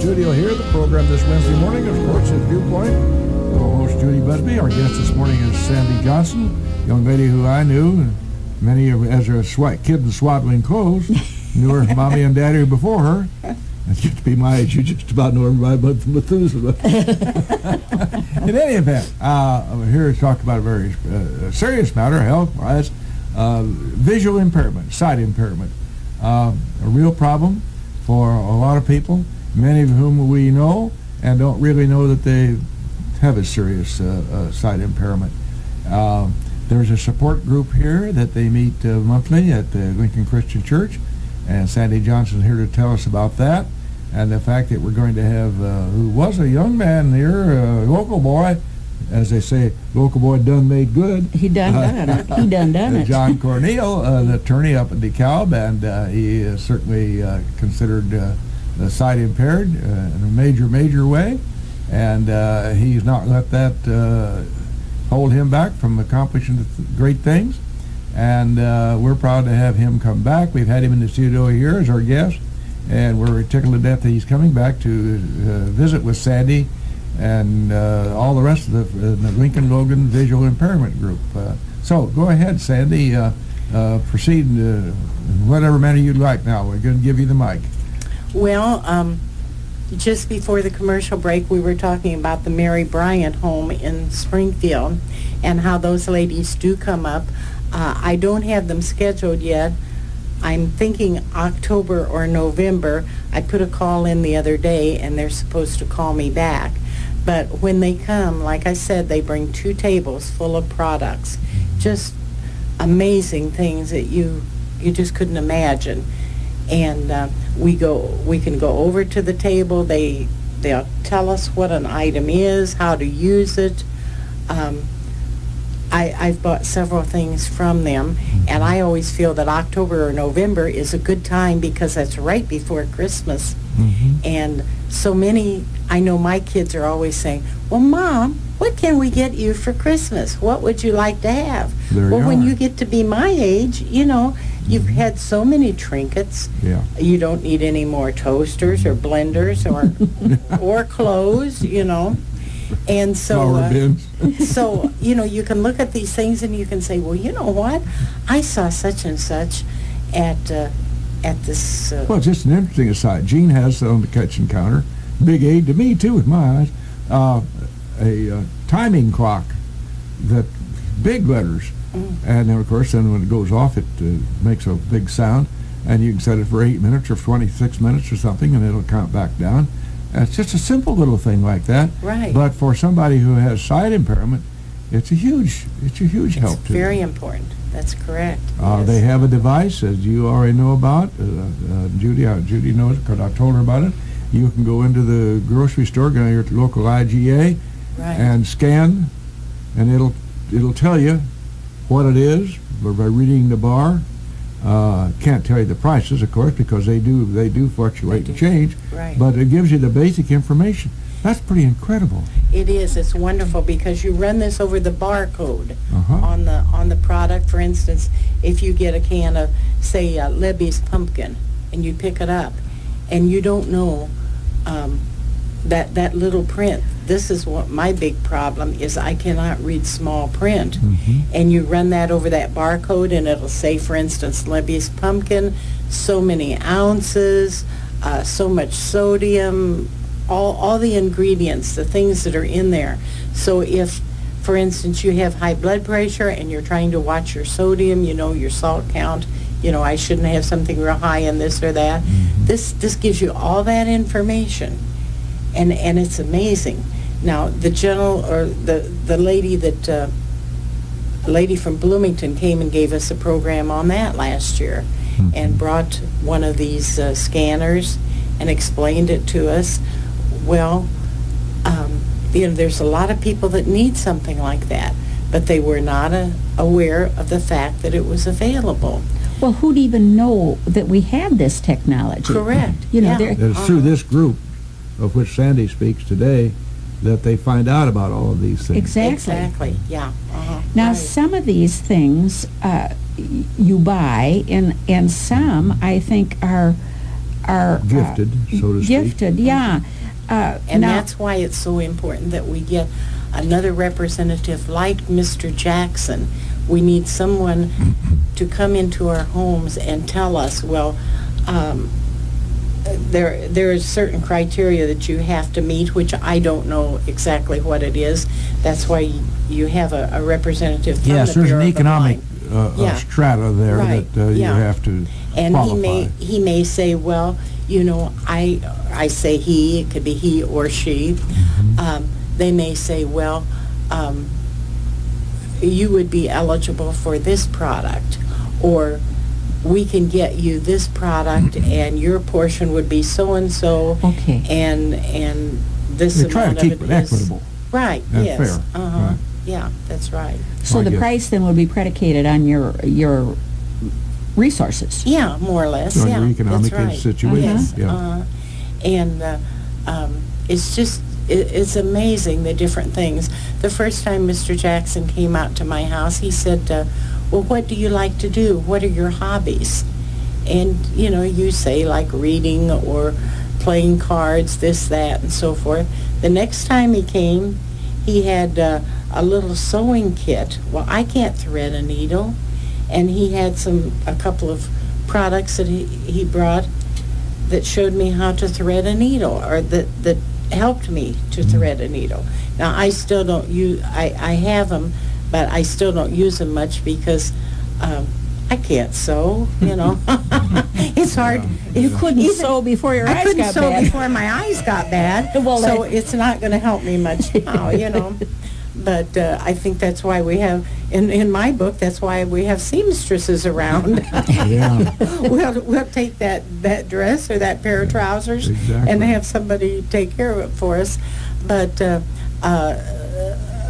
studio here. The program this Wednesday morning, of course, is Viewpoint. Co-host Judy Busby. Our guest this morning is Sandy Johnson, young lady who I knew. Many as a kid in swaddling clothes knew her mommy and daddy before her. And you get to be my age, you just about know everybody but Methuselah. In any event, we're here to talk about a very serious matter, health-wise, visual impairment, sight impairment. A real problem for a lot of people, many of whom we know and don't really know that they have a serious sight impairment. There's a support group here that they meet monthly at the Lincoln Christian Church, and Sandy Johnson is here to tell us about that, and the fact that we're going to have, who was a young man here, a local boy, as they say, local boy done made good. He done it. He done it. John Cornell, an attorney up in DeKalb, and he is certainly considered sight impaired in a major way, and he's not let that hold him back from accomplishing great things. And we're proud to have him come back. We've had him in the studio here as our guest, and we're tickled to death that he's coming back to visit with Sandy and all the rest of the Lincoln Logan Visual Impairment Group. So go ahead, Sandy. Proceed in whatever manner you'd like now. We're going to give you the mic. Well, just before the commercial break, we were talking about the Mary Bryant home in Springfield and how those ladies do come up. I don't have them scheduled yet. I'm thinking October or November. I put a call in the other day, and they're supposed to call me back. But when they come, like I said, they bring 2 tables full of products. Just amazing things that you just couldn't imagine. And we can go over to the table. They'll tell us what an item is, how to use it. I've bought several things from them, and I always feel that October or November is a good time because that's right before Christmas. Mm-hmm. And so many, I know my kids are always saying, well, Mom, what can we get you for Christmas? What would you like to have? Well, when you get to be my age, you've had so many trinkets. Yeah. You don't need any more toasters or blenders or clothes, And so, so you can look at these things and you can say, well, you know what? I saw such and such at this. Well, just an interesting aside. Jean has on the kitchen counter, big aid to me too, with my eyes, a timing clock that big letters, and then of course, then when it goes off, it makes a big sound, and you can set it for 8 minutes or 26 minutes or something, and it'll count back down. It's just a simple little thing like that. Right. But for somebody who has sight impairment, it's a huge help to them. Very important. That's correct. Yes. They have a device, as you already know about. Judy knows because I told her about it. You can go into the grocery store, go to your local IGA, and scan, and it'll tell you what it is by reading the bar. Can't tell you the prices, of course, because they do fluctuate and change. Right. But it gives you the basic information. That's pretty incredible. It is. It's wonderful because you run this over the barcode on the product. For instance, if you get a can of, say, Libby's pumpkin, and you pick it up, and you don't know that little print. This is what my big problem is. I cannot read small print. And you run that over that barcode, and it'll say, for instance, Libby's pumpkin, so many ounces, so much sodium, all the ingredients, the things that are in there. So if, for instance, you have high blood pressure and you're trying to watch your sodium, your salt count, I shouldn't have something real high in this or that. This gives you all that information, and it's amazing. Now, the lady from Bloomington came and gave us a program on that last year, and brought one of these scanners and explained it to us. Well, there's a lot of people that need something like that, but they were not aware of the fact that it was available. Well, who'd even know that we had this technology? Correct. It's through this group, of which Sandy speaks today, that they find out about all of these things. Exactly. Yeah. Now, some of these things you buy, and some I think are are Gifted, so to speak. gifted, yeah. And now, that's why it's so important that we get another representative like Mr. Jackson. We need someone to come into our homes and tell us, well, there is certain criteria that you have to meet, which I don't know exactly what it is. That's why you have a representative from Yes, the there's Bureau an of the economic Blind. Yeah. strata there Right, that you yeah. have to And qualify. he may say, well, you know, I say he, it could be he or she. They may say, well, you would be eligible for this product, or we can get you this product and your portion would be so and so. Okay. And this They try to amount keep of it it is equitable right. and Yes. fair. Right. Yeah, that's right. so I the guess. price then will be predicated on your resources. Yeah, more or less. So yeah, your economic that's right. situation, Yes. yeah. And it's just it's amazing the different things. The first time Mr. Jackson came out to my house, he said, "Well, what do you like to do? What are your hobbies?" And you know, you say like reading or playing cards, this, that, and so forth. The next time he came, he had a little sewing kit. Well, I can't thread a needle, and he had a couple of products that he brought that showed me how to thread a needle, or that helped me to thread a needle. Now, I still don't use, I have them, but I still don't use them much because I can't sew, you know. It's hard. You couldn't sew before your I eyes couldn't got sew bad. before my eyes got bad, Well, so that- it's not going to help me much now, you know. But I think that's why we have, in my book, that's why we have seamstresses around. Yeah. We'll take that dress or that pair of trousers Exactly. and have somebody take care of it for us. But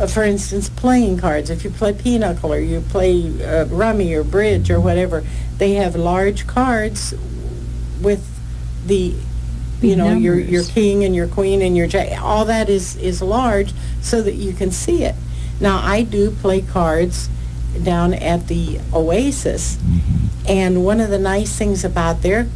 for instance, playing cards. If you play pinochle or you play rummy or bridge or whatever, they have large cards with the, you Big know, your numbers. king and your queen and your jack. All that is large so that you can see it. Now, I do play cards down at the Oasis, and one of the nice things about their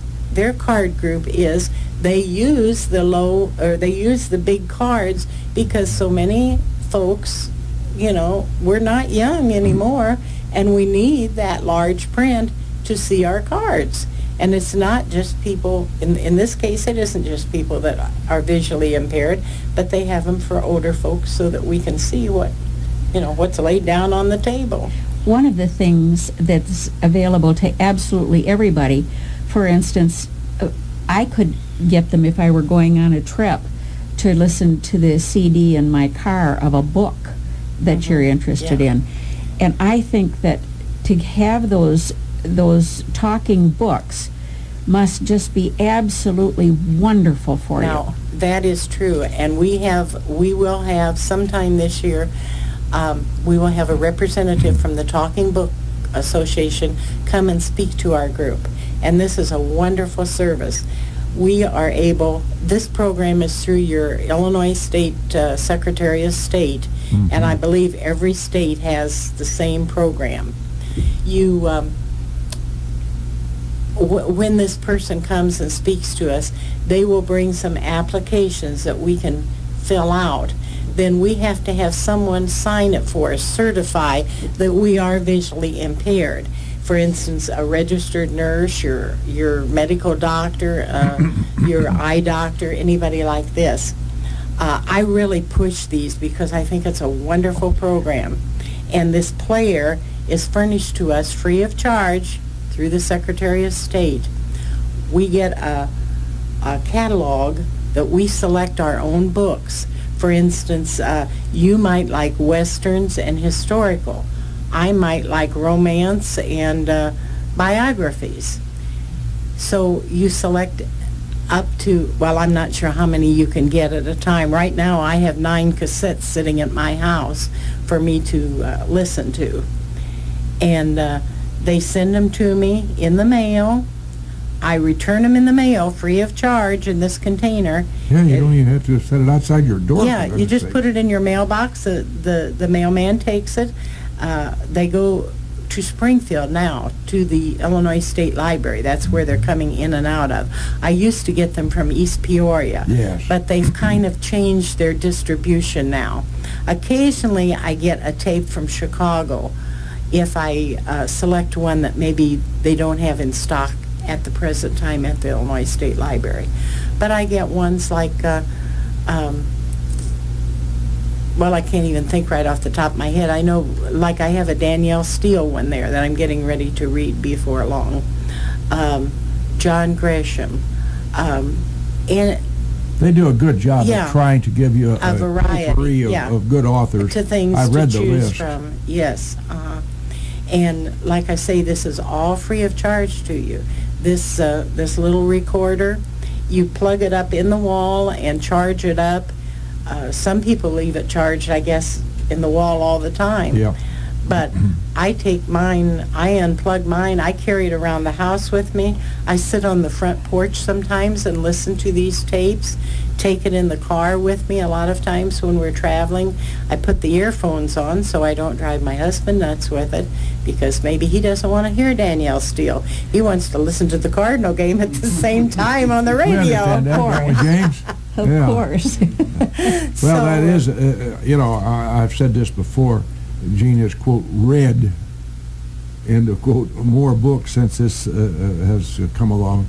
card group is they use the big cards because so many folks, you know, we're not young anymore, and we need that large print to see our cards. And it's not just people, in this case, it isn't just people that are visually impaired, but they have them for older folks so that we can see what's laid down on the table. One of the things that's available to absolutely everybody, for instance, I could get them if I were going on a trip to listen to the CD in my car of a book that you're interested Yeah. in. And I think that to have those talking books must just be absolutely wonderful for Now, that is true, and we will have sometime this year, we will have a representative from the Talking Book Association come and speak to our group, and this is a wonderful service. This program is through your Illinois State Secretary of State, and I believe every state has the same program. When this person comes and speaks to us, they will bring some applications that we can fill out. Then we have to have someone sign it for us, certify that we are visually impaired. For instance, a registered nurse, your medical doctor, your eye doctor, anybody like this. I really push these because I think it's a wonderful program. And this player is furnished to us free of charge through the Secretary of State. We get a catalog that we select our own books. For instance, you might like westerns and historical. I might like romance and biographies. So you select up to, well, I'm not sure how many you can get at a time. Right now I have 9 cassettes sitting at my house for me to listen to. And they send them to me in the mail. I return them in the mail free of charge in this container. Yeah, you don't even have to set it outside your door. Yeah, you just put it in your mailbox. The mailman takes it. They go to Springfield now, to the Illinois State Library. That's where they're coming in and out of. I used to get them from East Peoria, Yes. but they've kind of changed their distribution now. Occasionally, I get a tape from Chicago if I select one that maybe they don't have in stock at the present time at the Illinois State Library. But I get ones like, well, I can't even think right off the top of my head. I know, like, I have a Danielle Steele one there that I'm getting ready to read before long. John Gresham. And They do a good job Yeah. of trying to give you A variety, potpourri of, yeah. of good authors. to things I read to the choose list. from. Yes. And like I say, this is all free of charge to you. This little recorder, you plug it up in the wall and charge it up. Some people leave it charged, I guess, in the wall all the time. Yeah. But I take mine, I unplug mine, I carry it around the house with me. I sit on the front porch sometimes and listen to these tapes, take it in the car with me a lot of times when we're traveling. I put the earphones on so I don't drive my husband nuts with it, because maybe he doesn't want to hear Danielle Steele. He wants to listen to the Cardinal game at the same time on the We radio. understand that, don't we, James? Of Yeah. course. Well, that is, I've said this before. Gene has, quote, read, end of quote, more books since this has come along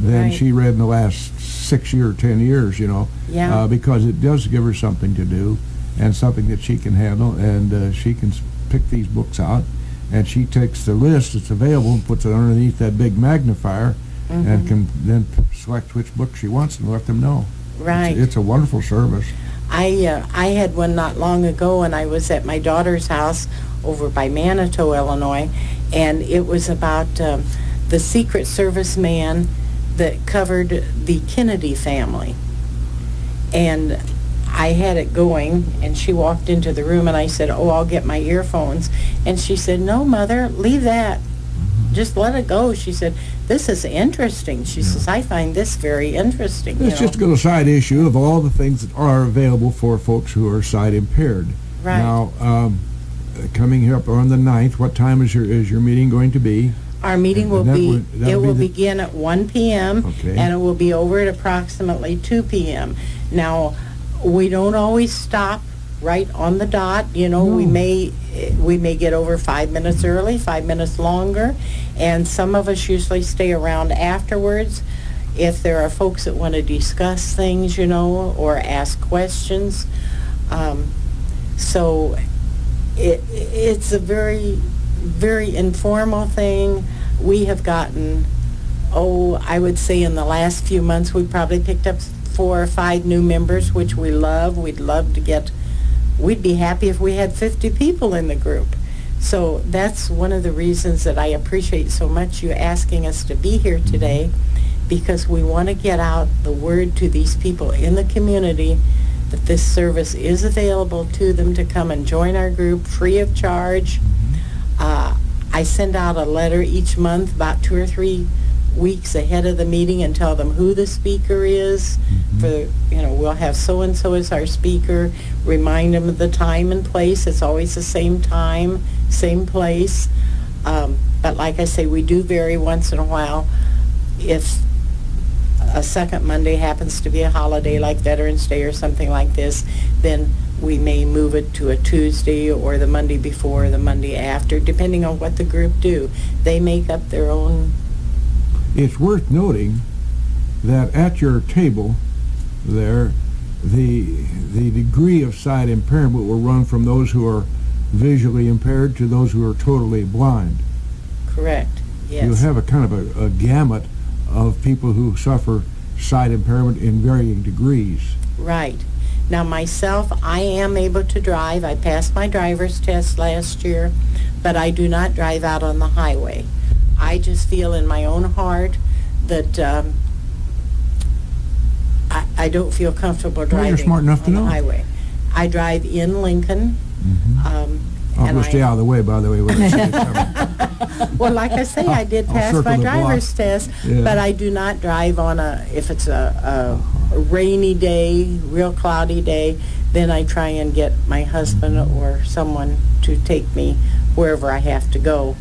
than Right. she read in the last 6 or 10 years, Yeah. because it does give her something to do and something that she can handle, and she can pick these books out, and she takes the list that's available and puts it underneath that big magnifier and can then select which book she wants and let them know. Right. It's a wonderful service. I had one not long ago, and I was at my daughter's house over by Manitou, Illinois, and it was about the Secret Service man that covered the Kennedy family. And I had it going, and she walked into the room, and I said, "Oh, I'll get my earphones." And she said, "No, Mother, leave that. Just let it go." She said, "This is interesting." She says, "I find this very interesting." It's just a little side issue of all the things that are available for folks who are sight impaired. Right. Now, coming up on the 9th, what time is your meeting going to be? Our meeting will And that be, would- that it would be will the- begin at 1 p.m. Okay. and it will be over at approximately 2 p.m. Now, we don't always stop right on the dot. We may get over 5 minutes early, 5 minutes longer, and some of us usually stay around afterwards if there are folks that want to discuss things, or ask questions. So it's a very, very informal thing. We have gotten, I would say in the last few months, we've probably picked up 4 or 5 new members, which we love. We'd be happy if we had 50 people in the group. So that's one of the reasons that I appreciate so much you asking us to be here today, because we want to get out the word to these people in the community that this service is available to them to come and join our group free of charge. I send out a letter each month about 2 or 3 weeks ahead of the meeting and tell them who the speaker is. We'll have so-and-so as our speaker, remind them of the time and place. It's always the same time, same place. But like I say, we do vary once in a while. If a second Monday happens to be a holiday like Veterans Day or something like this, then we may move it to a Tuesday or the Monday before or the Monday after, depending on what the group do. They make up their own. It's worth noting that at your table there, the degree of sight impairment will run from those who are visually impaired to those who are totally blind. Correct, yes. You have a kind of a gamut of people who suffer sight impairment in varying degrees. Right. Now myself, I am able to drive. I passed my driver's test last year, but I do not drive out on the highway. I just feel in my own heart that I don't feel comfortable driving you're smart enough to on the know. highway. I drive in Lincoln. I'll and go stay out of the way, by the way. When I see it coming. Well, like I say, I did I'll pass circle my the block. driver's test, Yeah. but I do not drive on if it's a rainy day, real cloudy day, then I try and get my husband or someone to take me wherever I have to go.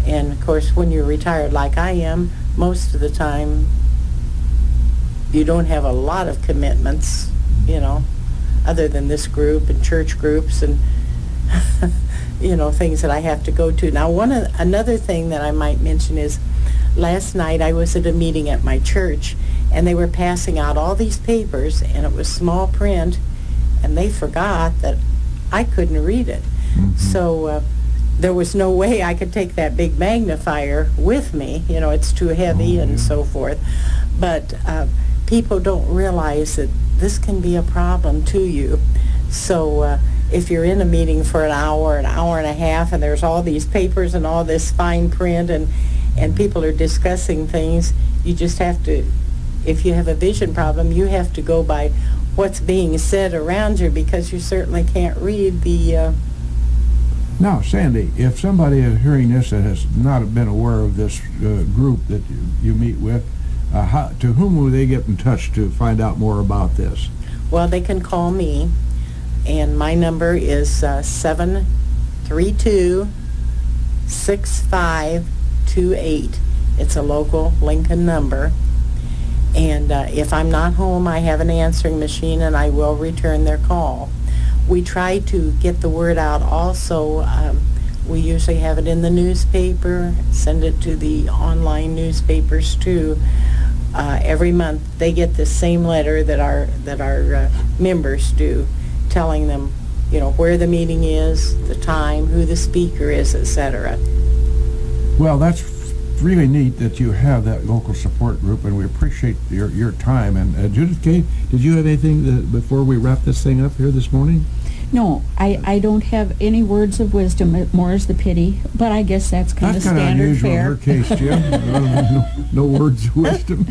And of course, when you're retired like I am, most of the time you don't have a lot of commitments, other than this group and church groups and things that I have to go to. Now, another thing that I might mention is last night I was at a meeting at my church, and they were passing out all these papers, and it was small print, and they forgot that I couldn't read it. Mm-hmm. So there was no way I could take that big magnifier with me. It's too heavy and so forth. But people don't realize that this can be a problem to you. So if you're in a meeting for an hour and a half, and there's all these papers and all this fine print, and people are discussing things, you just have to, if you have a vision problem, you have to go by what's being said around you, because you certainly can't read the... Now, Sandy, if somebody is hearing this that has not been aware of this group that you meet with, to whom will they get in touch to find out more about this? Well, they can call me, and my number is 732-6528. It's a local Lincoln number. And if I'm not home, I have an answering machine, and I will return their call. We try to get the word out also. We usually have it in the newspaper, send it to the online newspapers too. Every month they get the same letter that our members do, telling them, where the meeting is, the time, who the speaker is, etc. Well, that's really neat that you have that local support group, and we appreciate your time. And Judith Kay, did you have anything before we wrap this thing up here this morning? No, I don't have any words of wisdom, more is the pity, but I guess that's kind of standard fare. That's kind of unusual in her case, Jim. No words of wisdom.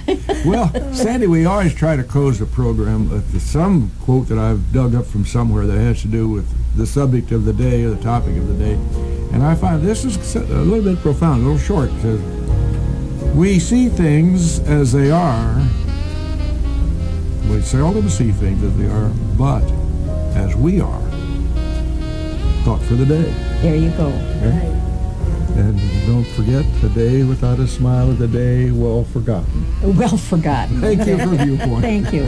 Well, Sandy, we always try to close the program with some quote that I've dug up from somewhere that has to do with the subject of the day or the topic of the day. And I find this is a little bit profound, a little short. It says, "We see things as they are. We seldom see things as they are, but as we are." Thought for the day. There you go. Okay? And don't forget, a day without a smile is a day well forgotten. Well forgotten. Thank you for Viewpoint. Thank you.